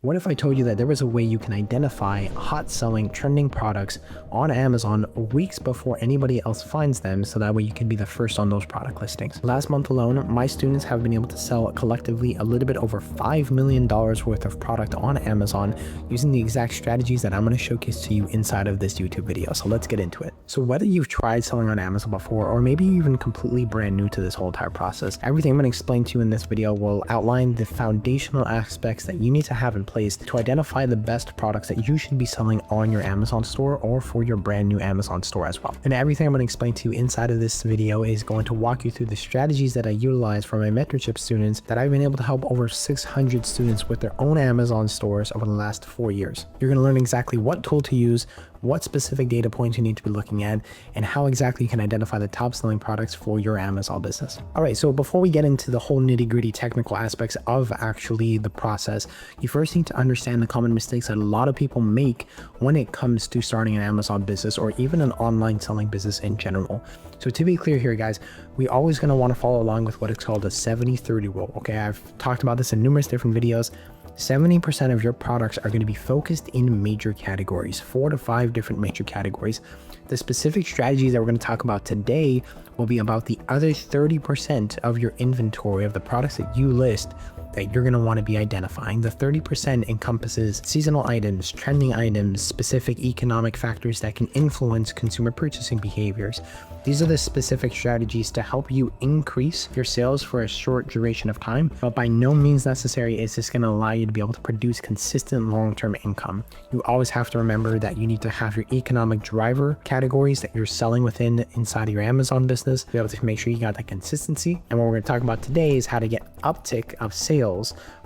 What if I told you that there was a way you can identify hot selling trending products on Amazon weeks before anybody else finds them, so that way you can be the first on those product listings? Last month alone, my students have been able to sell collectively a little bit over $5 million worth of product on Amazon using the exact strategies that I'm going to showcase to you inside of this YouTube video. So let's get into it. So whether you've tried selling on Amazon before, or maybe you're even completely brand new to this whole entire process, everything I'm going to explain to you in this video will outline the foundational aspects that you need to have in place to identify the best products that you should be selling on your Amazon store or for your brand new Amazon store as well. And everything I'm going to explain to you inside of this video is going to walk you through the strategies that I utilize for my mentorship students that I've been able to help over 600 students with their own Amazon stores over the last 4 years. You're going to learn exactly what tool to use, what specific data points you need to be looking at, and how exactly you can identify the top selling products for your Amazon business. All right, so before we get into the whole nitty-gritty technical aspects of actually the process, you first need to understand the common mistakes that a lot of people make when it comes to starting an Amazon business or even an online selling business in general. So to be clear here, guys, we always going to want to follow along with what is called a 70-30 rule. Okay, I've talked about this in numerous different videos. 70% of your products are going to be focused in major categories, 4 to 5 different major categories. The specific strategies that we're going to talk about today will be about the other 30% of your inventory of the products that you list that you're going to want to be identifying. The 30% encompasses seasonal items, trending items, specific economic factors that can influence consumer purchasing behaviors. These are the specific strategies to help you increase your sales for a short duration of time, but by no means necessary is this going to allow you to be able to produce consistent long-term income. You always have to remember that you need to have your economic driver categories that you're selling within inside of your Amazon business to be able to make sure you got that consistency. And what we're going to talk about today is how to get uptick of sales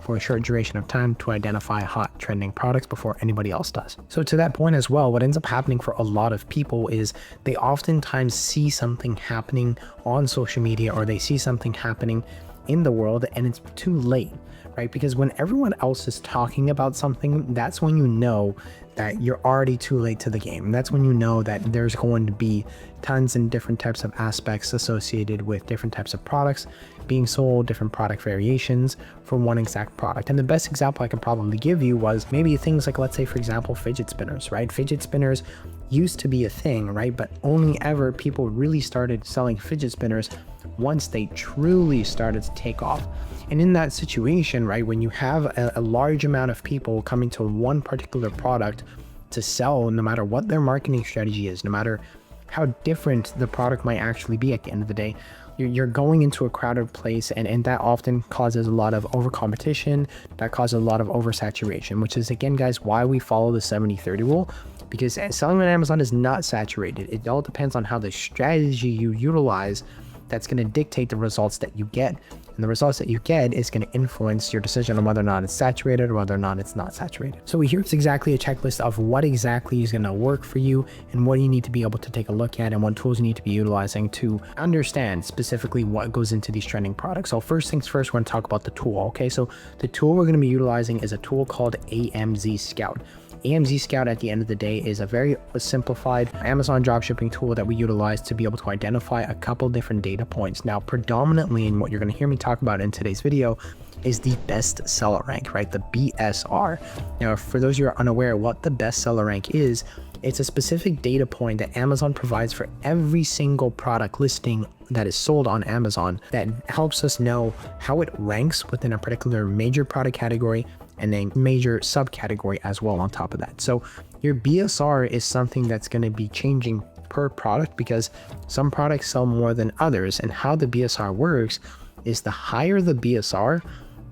for a short duration of time to identify hot trending products before anybody else does. So to that point as well, what ends up happening for a lot of people is they oftentimes see something happening on social media, or they see something happening in the world and it's too late, right? Because when everyone else is talking about something, that's when you know that you're already too late to the game. That's when you know that there's going to be tons and different types of aspects associated with different types of products being sold, different product variations for one exact product. And the best example I could probably give you was maybe things like, let's say for example, fidget spinners, right? Fidget spinners used to be a thing, right? But only ever people really started selling fidget spinners once they truly started to take off. And in that situation, right, when you have a large amount of people coming to one particular product to sell, no matter what their marketing strategy is, no matter how different the product might actually be at the end of the day, you're going into a crowded place, and that often causes a lot of over competition, that causes a lot of oversaturation, which is, again, guys, why we follow the 70-30 rule. Because selling on Amazon is not saturated. It all depends on how the strategy you utilize that's going to dictate the results that you get. And the results that you get is going to influence your decision on whether or not it's saturated or whether or not it's not saturated. So here's exactly a checklist of what exactly is going to work for you and what you need to be able to take a look at and what tools you need to be utilizing to understand specifically what goes into these trending products. So first things first, we're going to talk about the tool. Okay, so the tool we're going to be utilizing is a tool called AMZ Scout. AMZ Scout at the end of the day is a very simplified Amazon dropshipping tool that we utilize to be able to identify a couple different data points. Now, predominantly, and what you're going to hear me talk about in today's video is the best seller rank, right? The BSR. Now, for those who are unaware what the best seller rank is, it's a specific data point that Amazon provides for every single product listing that is sold on Amazon that helps us know how it ranks within a particular major product category and a major subcategory as well on top of that. So your BSR is something that's going to be changing per product because some products sell more than others. And how the BSR works is the higher the BSR,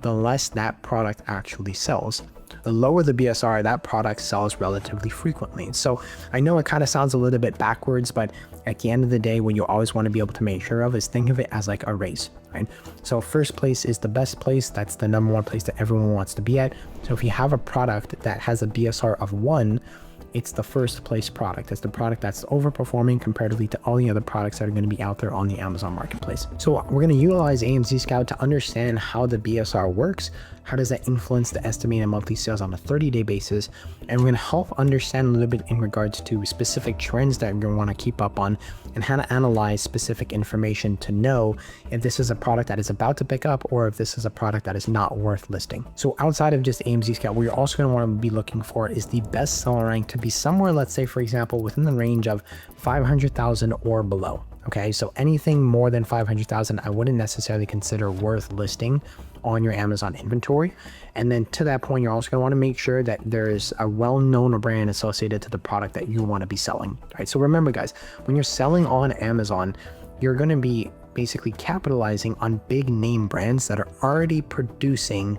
the less that product actually sells. The lower the BSR, that product sells relatively frequently. So I know it kind of sounds a little bit backwards, but at the end of the day, what you always want to be able to make sure of is think of it as like a race, right? So first place is the best place. That's the number one place that everyone wants to be at. So if you have a product that has a BSR of 1, it's the first place product. It's the product that's overperforming comparatively to all the other products that are going to be out there on the Amazon marketplace. So we're going to utilize AMZ Scout to understand how the BSR works. How does that influence the estimated monthly sales on a 30-day basis? And we're going to help understand a little bit in regards to specific trends that you're going to want to keep up on, and how to analyze specific information to know if this is a product that is about to pick up or if this is a product that is not worth listing. So outside of just AMZ Scout, what you're also going to want to be looking for is the best seller rank to be somewhere, let's say, for example, within the range of 500,000 or below. Okay, so anything more than 500,000, I wouldn't necessarily consider worth listing on your Amazon inventory. And then to that point, you're also going to want to make sure that there's a well-known brand associated to the product that you want to be selling, right? So remember, guys, when you're selling on Amazon, you're going to be basically capitalizing on big name brands that are already producing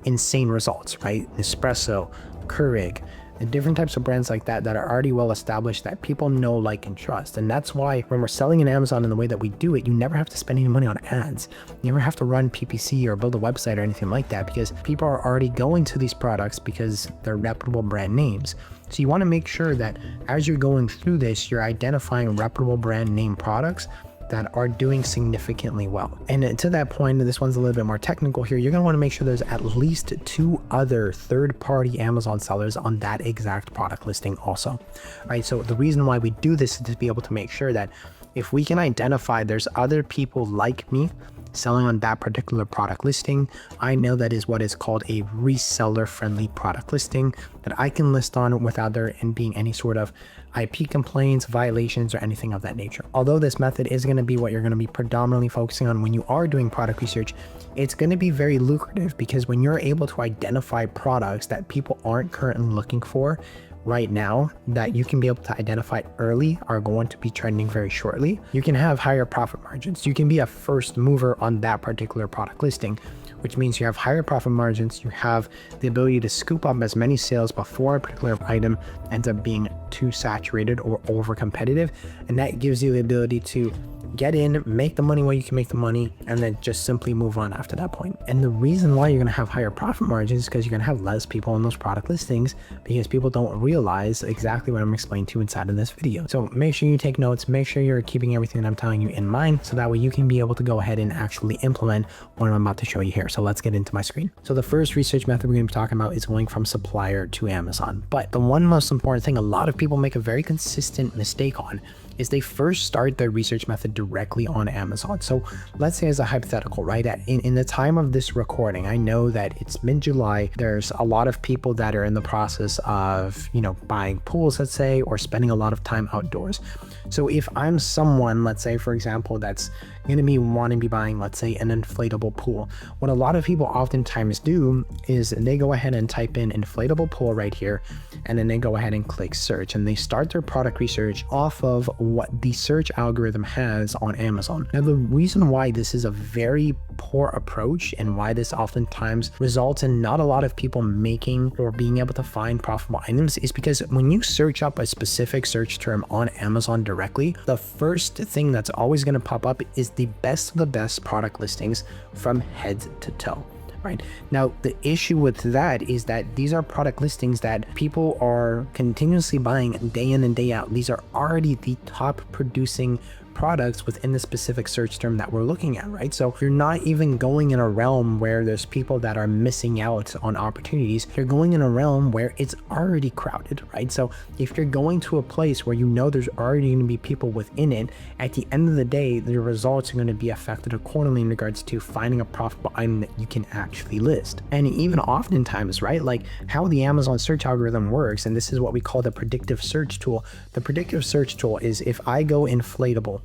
insane results, right? Nespresso, Keurig, and different types of brands like that that are already well established, that people know, like, and trust. And that's why when we're selling in Amazon in the way that we do it, you never have to spend any money on ads. You never have to run PPC or build a website or anything like that, because people are already going to these products because they're reputable brand names. So you want to make sure that as you're going through this, you're identifying reputable brand name products that are doing significantly well. And to that point, this one's a little bit more technical here, you're going to want to make sure there's at least 2 other third-party Amazon sellers on that exact product listing also. Right, so the reason why we do this is to be able to make sure that if we can identify there's other people like me selling on that particular product listing, I know that is what is called a reseller friendly product listing that I can list on without there being any sort of IP complaints, violations, or anything of that nature. Although this method is going to be what you're going to be predominantly focusing on when you are doing product research, it's going to be very lucrative, because when you're able to identify products that people aren't currently looking for right now, that you can be able to identify early are going to be trending very shortly, you can have higher profit margins. You can be a first mover on that particular product listing, which means you have higher profit margins. You have the ability to scoop up as many sales before a particular item ends up being too saturated or over competitive. And that gives you the ability to get in, make the money while you can make the money, and then just simply move on after that point. And the reason why you're going to have higher profit margins is because you're going to have less people on those product listings, because people don't realize exactly what I'm explaining to you inside of this video. So make sure you take notes, make sure you're keeping everything that I'm telling you in mind, so that way you can be able to go ahead and actually implement what I'm about to show you here. So let's get into my screen. So the first research method we're going to be talking about is going from supplier to Amazon. But the one most important thing a lot of people make a very consistent mistake on is they first start their research method directly on Amazon. So let's say, as a hypothetical, right, in the time of this recording, I know that it's mid-July. There's a lot of people that are in the process of, buying pools, let's say, or spending a lot of time outdoors. So if I'm someone, let's say, for example, that's going to be wanting to be buying, let's say, an inflatable pool, what a lot of people oftentimes do is they go ahead and type in inflatable pool right here, and then they go ahead and click search, and they start their product research off of what the search algorithm has on Amazon. Now, the reason why this is a very poor approach, and why this oftentimes results in not a lot of people making or being able to find profitable items, is because when you search up a specific search term on Amazon directly, the first thing that's always going to pop up is the best of the best product listings from head to toe. Right now, the issue with that is that these are product listings that people are continuously buying day in and day out. These are already the top producing products within the specific search term that we're looking at, right? So you're not even going in a realm where there's people that are missing out on opportunities. You're going in a realm where it's already crowded, right? So if you're going to a place where there's already going to be people within it, at the end of the day, the results are going to be affected accordingly in regards to finding a profitable item that you can actually list. And even oftentimes, right, like how the Amazon search algorithm works, and this is what we call the predictive search tool. The predictive search tool is, if I go inflatable,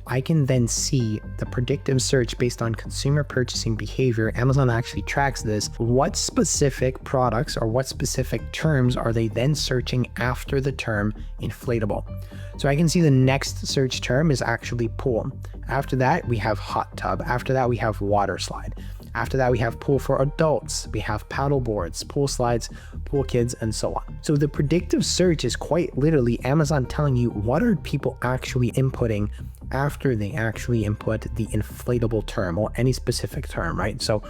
I can then see the predictive search based on consumer purchasing behavior. Amazon actually tracks this. What specific products or what specific terms are they then searching after the term inflatable? So I can see the next search term is actually pool. After that, we have hot tub. After that, we have water slide. After that, we have pool for adults, we have paddle boards, pool slides, pool kids, and so on. So the predictive search is quite literally Amazon telling you what are people actually inputting after they actually input the inflatable term or any specific term, right? So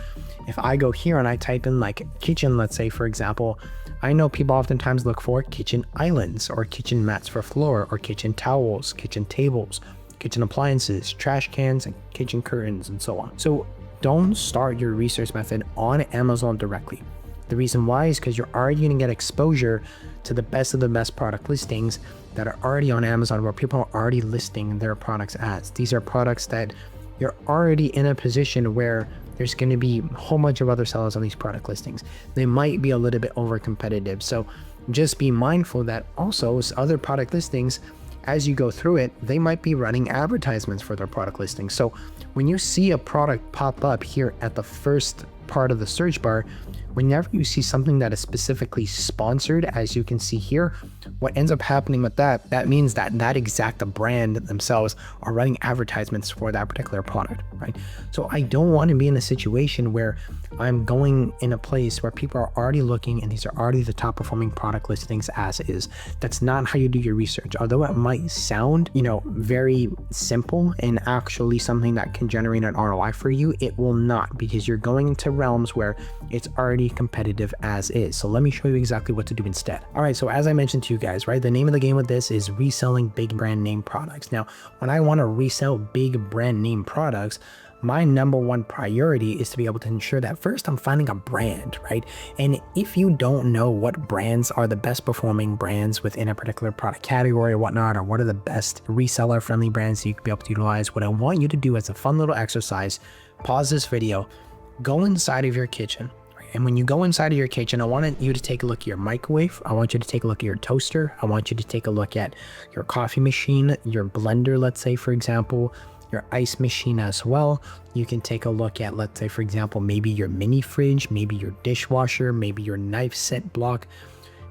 if I go here and I type in like kitchen, let's say, for example, I know people oftentimes look for kitchen islands or kitchen mats for floor or kitchen towels, kitchen tables, kitchen appliances, trash cans, and kitchen curtains, and so on. So don't start your research method on Amazon directly. The reason why is because you're already going to get exposure to the best of the best product listings that are already on Amazon, where people are already listing their products as. These are products that you're already in a position where there's going to be a whole bunch of other sellers on these product listings. They might be a little bit over competitive. So just be mindful that also other product listings, as you go through it, they might be running advertisements for their product listings. So when you see a product pop up here at the first part of the search bar, whenever you see something that is specifically sponsored, as you can see here, what ends up happening with that means that that exact brand themselves are running advertisements for that particular product, right? So I don't want to be in a situation where I'm going in a place where people are already looking and these are already the top performing product listings as is. That's not how you do your research. Although it might sound, very simple and actually something that can generate an ROI for you, it will not, because you're going into realms where it's already competitive as is. So let me show you exactly what to do instead. All right, so as I mentioned to you guys, right, the name of the game with this is reselling big brand name products. Now, when I want to resell big brand name products, my number one priority is to be able to ensure that first I'm finding a brand, right? And if you don't know what brands are the best performing brands within a particular product category or whatnot, or what are the best reseller friendly brands you can be able to utilize, what I want you to do as a fun little exercise, pause this video, go inside of your kitchen. And when you go inside of your kitchen, I want you to take a look at your microwave. I want you to take a look at your toaster. I want you to take a look at your coffee machine, your blender, let's say, for example, your ice machine as well. You can take a look at, let's say, for example, maybe your mini fridge, maybe your dishwasher, maybe your knife set block,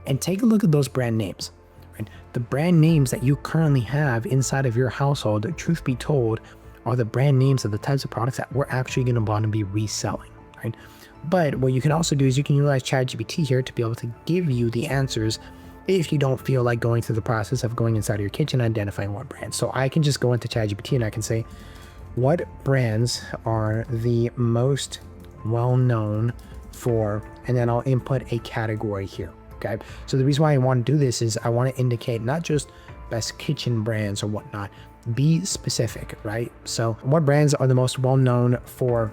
and take a look at those brand names. Right? The brand names that you currently have inside of your household, truth be told, are the brand names of the types of products that we're actually going to want to be reselling, right? But what you can also do is you can utilize ChatGPT here to be able to give you the answers if you don't feel like going through the process of going inside of your kitchen and identifying what brands. So I can just go into ChatGPT and I can say, what brands are the most well-known for, and then I'll input a category here, okay? So the reason why I want to do this is I want to indicate not just best kitchen brands or whatnot, be specific, right? So what brands are the most well-known for,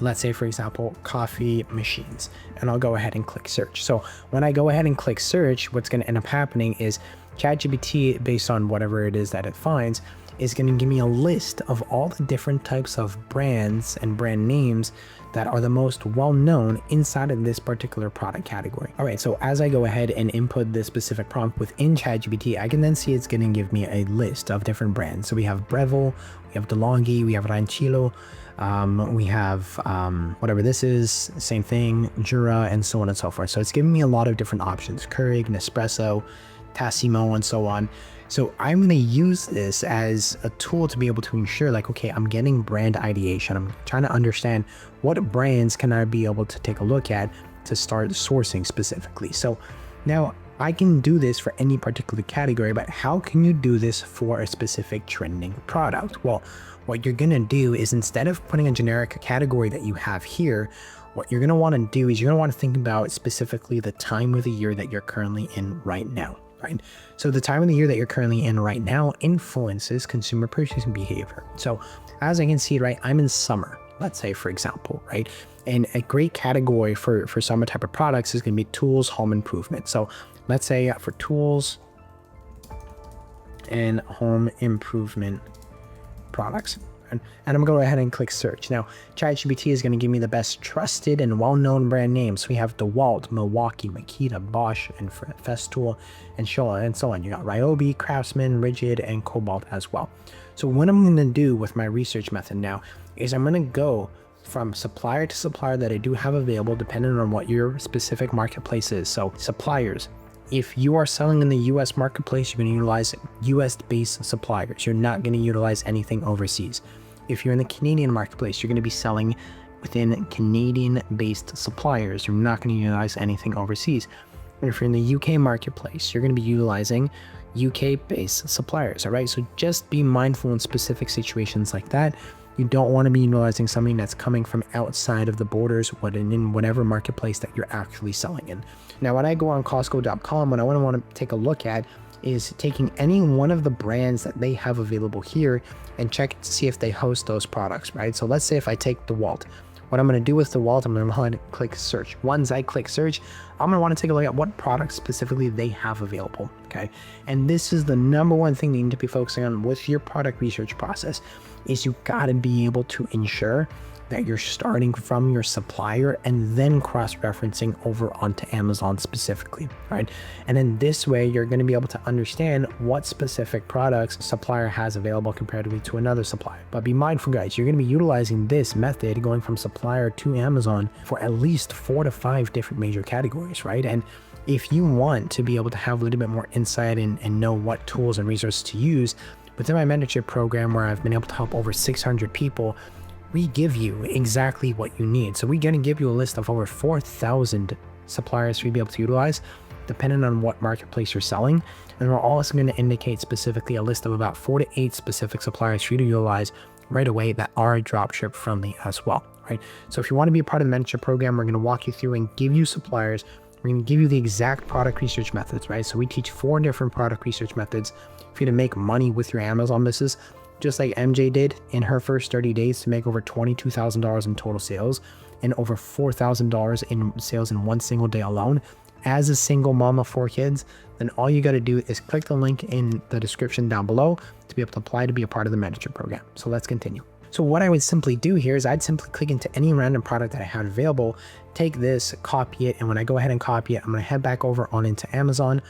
let's say, for example, coffee machines, and I'll go ahead and click search. So when I go ahead and click search, what's going to end up happening is ChatGPT, based on whatever it is that it finds, is going to give me a list of all the different types of brands and brand names that are the most well-known inside of this particular product category. All right, so as I go ahead and input this specific prompt within ChatGPT, I can then see it's going to give me a list of different brands. So we have Breville, we have DeLonghi, we have Ranchillo, we have whatever this is, same thing, Jura, and so on and so forth. So it's giving me a lot of different options, Keurig, Nespresso, Tassimo, and so on. So I'm going to use this as a tool to be able to ensure, like, okay, I'm getting brand ideation. I'm trying to understand what brands can I be able to take a look at to start sourcing specifically. So now I can do this for any particular category, but how can you do this for a specific trending product? Well, what you're going to do is, instead of putting a generic category that you have here, what you're going to want to do is you're going to want to think about specifically the time of the year that you're currently in right now. Right? So the time of the year that you're currently in right now influences consumer purchasing behavior. So as I can see, right, I'm in summer, let's say, for example, right? And a great category for summer type of products is going to be tools, home improvement. So let's say for tools and home improvement products. And I'm going to go ahead and click search. Now, ChatGPT is going to give me the best trusted and well-known brand names. We have DeWalt, Milwaukee, Makita, Bosch, and Festool, and Showa, and so on. You got Ryobi, Craftsman, Rigid, and Cobalt as well. So what I'm going to do with my research method now is I'm going to go from supplier to supplier that I do have available, depending on what your specific marketplace is. So suppliers. If you are selling in the US marketplace, you're going to utilize US-based suppliers. You're not going to utilize anything overseas. If you're in the Canadian marketplace, you're going to be selling within Canadian-based suppliers. You're not going to utilize anything overseas. If you're in the UK marketplace, you're going to be utilizing UK-based suppliers, all right? So just be mindful in specific situations like that. You don't want to be utilizing something that's coming from outside of the borders, in whatever marketplace that you're actually selling in. Now, when I go on Costco.com, what I want to take a look at is taking any one of the brands that they have available here and check to see if they host those products, right? So let's say if I take DeWalt, what I'm going to do with DeWalt, I'm going to click search. Once I click search, I'm going to want to take a look at what products specifically they have available, okay? And this is the number one thing you need to be focusing on with your product research process, is you got to be able to ensure that you're starting from your supplier and then cross-referencing over onto Amazon specifically, right? And then this way, you're going to be able to understand what specific products a supplier has available comparatively to another supplier. But be mindful, guys, you're going to be utilizing this method going from supplier to Amazon for at least 4 to 5 different major categories, right? And if you want to be able to have a little bit more insight and know what tools and resources to use, within my mentorship program, where I've been able to help over 600 people, we give you exactly what you need. So we're going to give you a list of over 4,000 suppliers for you to be able to utilize, depending on what marketplace you're selling. And we're also going to indicate specifically a list of about 4 to 8 specific suppliers for you to utilize right away that are dropship friendly as well, right? So if you want to be a part of the mentorship program, we're going to walk you through and give you suppliers. We're going to give you the exact product research methods, right? So we teach 4 different product research methods for you to make money with your Amazon business, just like MJ did in her first 30 days to make over $22,000 in total sales and over $4,000 in sales in one single day alone. As a single mom of 4 kids, then all you got to do is click the link in the description down below to be able to apply to be a part of the mentorship program. So let's continue. So what I would simply do here is I'd simply click into any random product that I had available, take this, copy it, and when I go ahead and copy it, I'm going to head back over on into Amazon,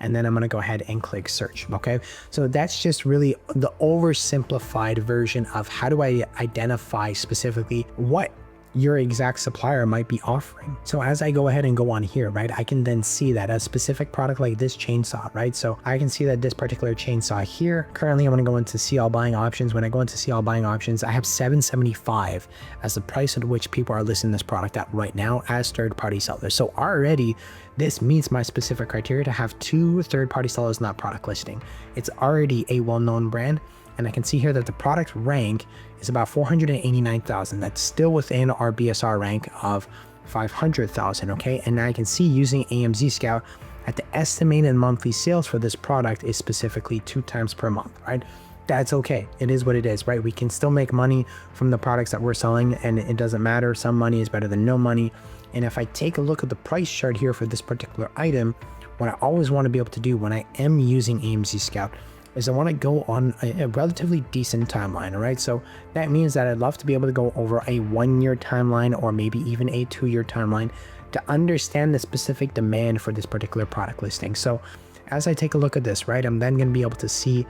and then I'm going to go ahead and click search. Okay, so that's just really the oversimplified version of how do I identify specifically what your exact supplier might be offering. So as I go ahead and go on here, right, I can then see that a specific product like this chainsaw, right? So I can see that this particular chainsaw here, currently I'm going to go into see all buying options. When I go into see all buying options, I have $775 as the price at which people are listing this product at right now as third-party sellers. So already this meets my specific criteria to have 2 third-party sellers in that product listing. It's already a well-known brand. And I can see here that the product rank is about 489,000. That's still within our BSR rank of 500,000, okay? And I can see using AMZ Scout that the estimated monthly sales for this product is specifically 2 times per month, right? That's okay. It is what it is, right? We can still make money from the products that we're selling, and it doesn't matter. Some money is better than no money. And if I take a look at the price chart here for this particular item, what I always want to be able to do when I am using AMZ Scout is I want to go on a relatively decent timeline, all right? So that means that I'd love to be able to go over a 1-year timeline or maybe even a 2-year timeline to understand the specific demand for this particular product listing. So as I take a look at this, right, I'm then going to be able to see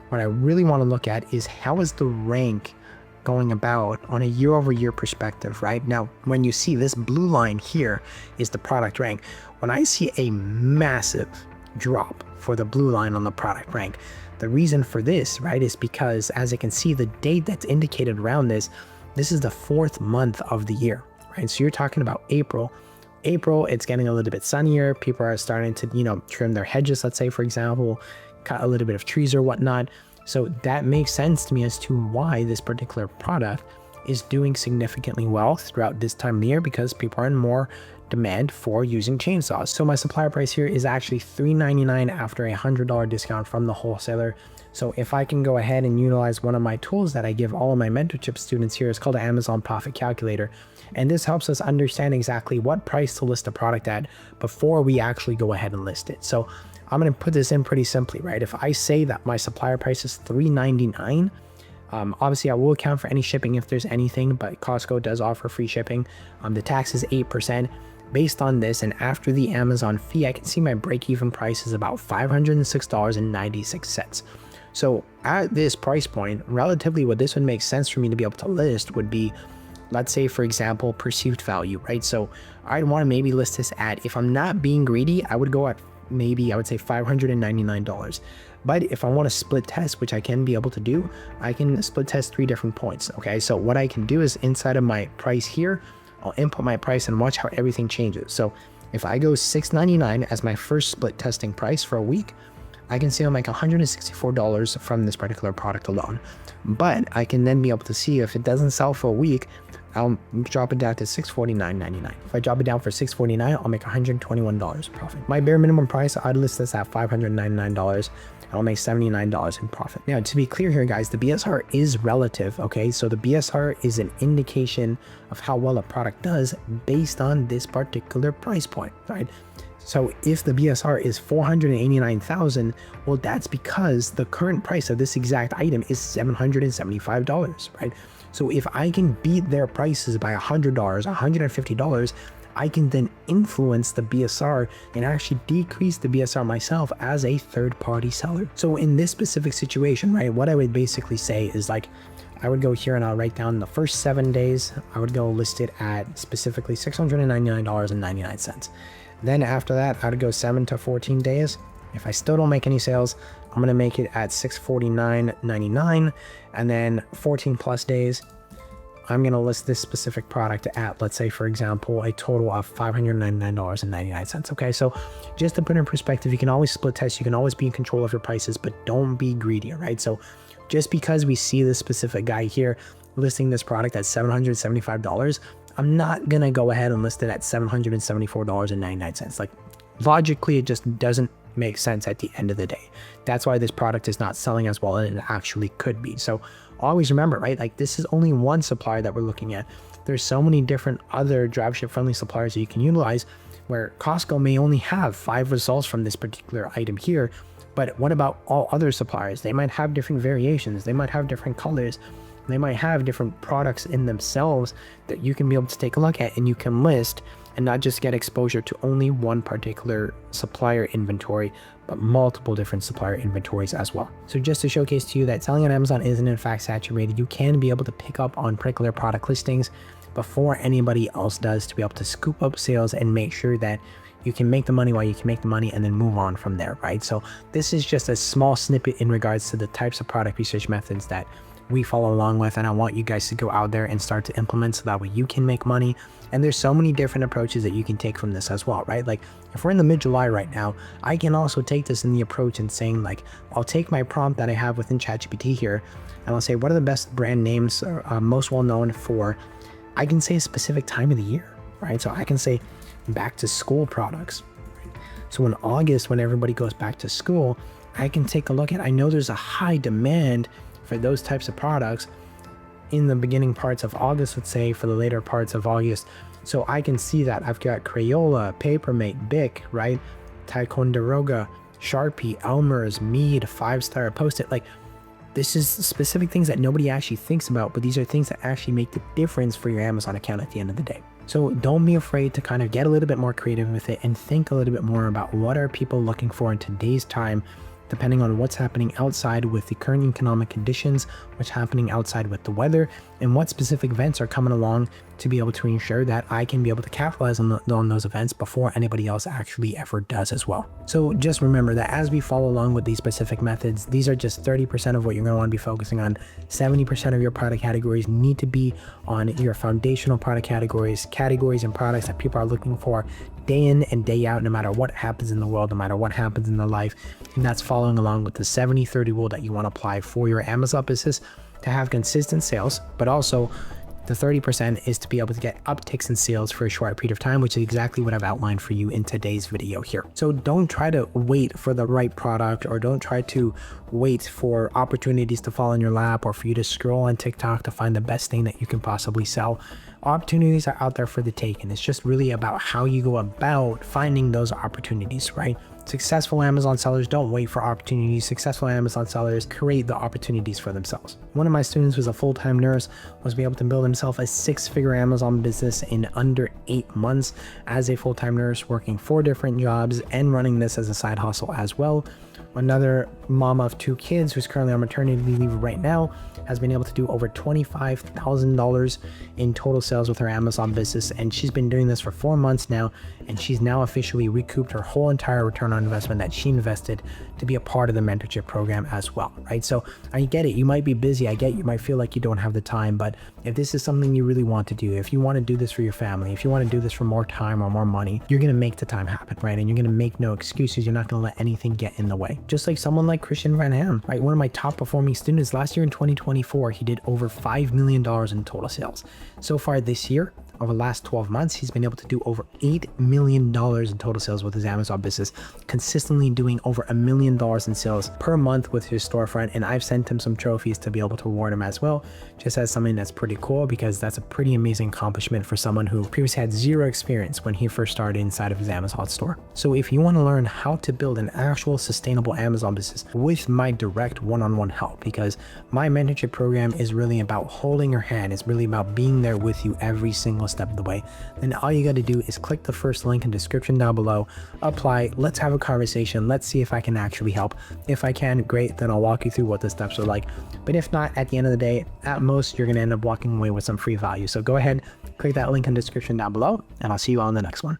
what I really want to look at is how is the rank going about on a year-over-year perspective, right? Now, when you see this blue line here is the product rank. When I see a massive drop for the blue line on the product rank, the reason for this, right, is because as I can see the date that's indicated around this is the 4th month of the year, right? So you're talking about April. It's getting a little bit sunnier. People are starting to, trim their hedges, let's say, for example, cut a little bit of trees or whatnot. So that makes sense to me as to why this particular product is doing significantly well throughout this time of the year, because people are in more demand for using chainsaws. So my supplier price here is actually $399 after a $100 discount from the wholesaler. So if I can go ahead and utilize one of my tools that I give all of my mentorship students here, it's called the Amazon Profit Calculator. And this helps us understand exactly what price to list a product at before we actually go ahead and list it. So I'm going to put this in pretty simply, right? If I say that my supplier price is $399, obviously I will account for any shipping if there's anything, but Costco does offer free shipping. The tax is 8%. Based on this and after the Amazon fee, I can see my break-even price is about $506.96. So at this price point, relatively what this would make sense for me to be able to list would be, let's say, for example, perceived value, right? So I'd want to maybe list this at, if I'm not being greedy, I would go at maybe, I would say $599. But if I want to split test, which I can be able to do, I can split test 3 different points, okay? So what I can do is inside of my price here, I'll input my price and watch how everything changes. So if I go $699 as my first split testing price for a week, I can say I'll make $164 from this particular product alone. But I can then be able to see if it doesn't sell for a week, I'll drop it down to $649.99. If I drop it down for $649, I'll make $121 profit. My bare minimum price, I'd list this at $599. I'll make $79 in profit. Now, to be clear here, guys, the BSR is relative, okay? So the BSR is an indication of how well a product does based on this particular price point, right? So if the BSR is $489,000, well, that's because the current price of this exact item is $775, right? So if I can beat their prices by $100, $150, I can then influence the BSR and actually decrease the BSR myself as a third-party seller. So in this specific situation, right, what I would basically say is like, I would go here and I'll write down the first 7 days. I would go list it at specifically $699.99. Then after that, I would go 7 to 14 days. If I still don't make any sales, I'm gonna make it at $649.99, and then 14 plus days, I'm going to list this specific product at, let's say, for example, a total of $599.99. Okay, so just to put in perspective, you can always split test, you can always be in control of your prices, but don't be greedy, right? So just because we see this specific guy here listing this product at $775, I'm not going to go ahead and list it at $774.99. Like, logically, it just doesn't make sense at the end of the day. That's why this product is not selling as well as it actually could be. So always remember, right? Like, this is only one supplier that we're looking at. There's so many different other dropship friendly suppliers that you can utilize, where Costco may only have 5 results from this particular item here. But what about all other suppliers? They might have different variations. They might have different colors. They might have different products in themselves that you can be able to take a look at and you can list, and not just get exposure to only one particular supplier inventory, but multiple different supplier inventories as well. So just to showcase to you that selling on Amazon isn't in fact saturated, you can be able to pick up on particular product listings before anybody else does, to be able to scoop up sales and make sure that you can make the money while you can make the money, and then move on from there, right? So this is just a small snippet in regards to the types of product research methods that we follow along with, and I want you guys to go out there and start to implement so that way you can make money. And there's so many different approaches that you can take from this as well, right? Like, if we're in the mid-July right now, I can also take this in the approach and saying, like, I'll take my prompt that I have within ChatGPT here, and I'll say, what are the best brand names most well known for, I can say a specific time of the year, right? So I can say back to school products. Right? So in August, when everybody goes back to school, I can take a look at, I know there's a high demand for those types of products in the beginning parts of August, let's say, for the later parts of August. So I can see that I've got Crayola, Papermate, Bic, right? Ticonderoga, Sharpie, Elmer's, Mead, 5-Star, Post-it. Like, this is specific things that nobody actually thinks about, but these are things that actually make the difference for your Amazon account at the end of the day. So don't be afraid to kind of get a little bit more creative with it and think a little bit more about what are people looking for in today's time, depending on what's happening outside with the current economic conditions, what's happening outside with the weather, and what specific events are coming along, to be able to ensure that I can be able to capitalize on those events before anybody else actually ever does as well. So just remember that as we follow along with these specific methods, these are just 30% of what you're going to want to be focusing on. 70% of your product categories need to be on your foundational product categories and products that people are looking for day in and day out, no matter what happens in the world, no matter what happens in their life. And that's following along with the 70-30 rule that you want to apply for your Amazon business to have consistent sales, but also the 30% is to be able to get upticks in sales for a short period of time, which is exactly what I've outlined for you in today's video here. So don't try to wait for the right product, or don't try to wait for opportunities to fall in your lap, or for you to scroll on TikTok to find the best thing that you can possibly sell. Opportunities are out there for the taking. It's just really about how you go about finding those opportunities, right? Successful Amazon sellers don't wait for opportunities. Successful Amazon sellers create the opportunities for themselves. One of my students who's a full-time nurse was able to build himself a 6-figure Amazon business in under 8 months as a full-time nurse, working 4 different jobs and running this as a side hustle as well. Another mom of 2 kids who's currently on maternity leave right now has been able to do over $25,000 in total sales with her Amazon business, and she's been doing this for 4 months now, and she's now officially recouped her whole entire return on investment that she invested to be a part of the mentorship program as well, right? So I get it, you might be busy, I get you might feel like you don't have the time, but if this is something you really want to do, if you want to do this for your family, if you want to do this for more time or more money, you're going to make the time happen, right? And you're going to make no excuses. You're not going to let anything get in the way. Just like someone like Christian Van Ham, right? One of my top performing students last year in 2024, he did over $5 million in total sales. So far this year, over the last 12 months, he's been able to do over $8 million in total sales with his Amazon business, consistently doing over $1 million in sales per month with his storefront. And I've sent him some trophies to be able to reward him as well, just as something that's pretty cool, because that's a pretty amazing accomplishment for someone who previously had zero experience when he first started inside of his Amazon store. So if you want to learn how to build an actual sustainable Amazon business with my direct one-on-one help, because my mentorship program is really about holding your hand, it's really about being there with you every single step of the way, then all you got to do is click the first link in the description down below, apply, let's have a conversation, let's see if I can actually help. If I can, great, then I'll walk you through what the steps are like. But if not, at the end of the day, at most, you're going to end up walking away with some free value. So go ahead, click that link in the description down below, and I'll see you on the next one.